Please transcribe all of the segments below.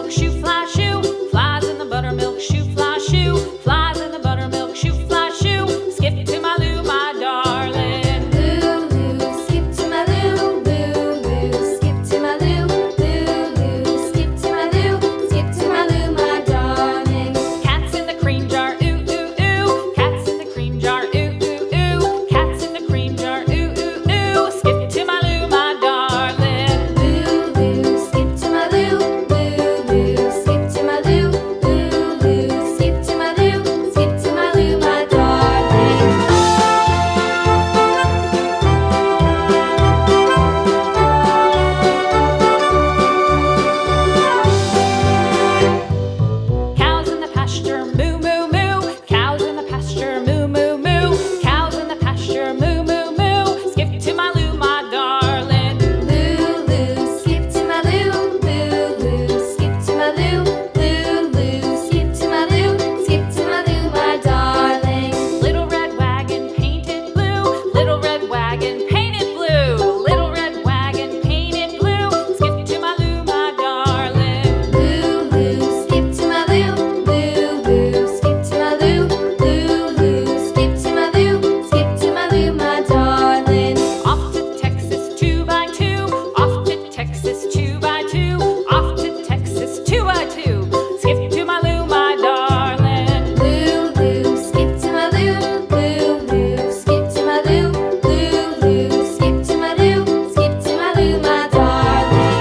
buttermilk shoe, fly shoe. Flies in the buttermilk shoe, fly shoe. Flies in the buttermilk shoe, fly shoe. Skip to my Lou, my darling. Lou, skip to my Lou, Lou, skip to my Lou, Lou, skip to my Lou, skip to my Lou, my darling. Cats in the cream jar, ooh, ooh, ooh. Cats in the cream jar, ooh, ooh, ooh. Cats in the cream jar, ooh, ooh, ooh. Skip to my Lou, my darling. Lou, skip to my Lou, Lou, skip to my Lou, Lou, skip to my Lou, skip to my Lou, my darling. Cows in the pasture, moo, moo, moo. Cows in the pasture, moo, moo, moo. Cows in the pasture, moo, moo, moo. Skip to my Lou, my darling. Lou, skip to my Lou, Lou, skip to my Lou, Lou, skip to my Lou, skip to my Lou, my darling. Little red wagon painted blue. Little red wagon painted blue. Little red wagon painted blue. Skip to my Lou, my darling. Lou, skip to my Lou, Lou, skip to my Lou, Lou, skip to my Lou, skip to my Lou, my darling. Off to Texas 2x2. Off to Texas 2x2. Off to Texas 2x2. Skip to my Lou, my darling. Lou, skip to my Lou, Lou, skip to my Lou, Lou, skip to my Lou, skip to my Lou, my darling.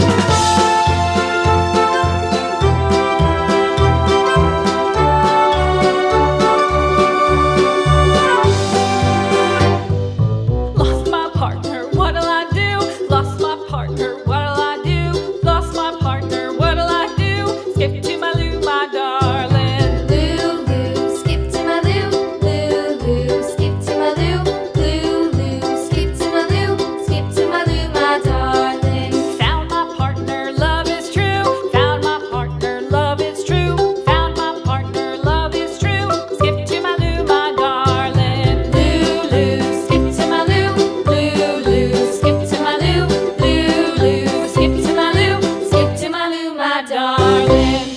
Lost my partner, what'll I do? Lost my partner, what'll I do? Lost my partner, what'll I do? Skip to my Lou, my darling. Lou, skip to my Lou, Lou, skip to my Lou, Lou, skip to my Lou, skip to my Lou, my darling. Found my partner, love is true. Found my partner, love is true. Found my partner, love is true. Skip to my Lou, my darling. Lou, skip to my Lou, Lou, skip to my Lou, Lou, skip to my Lou, skip to my Lou, my darling.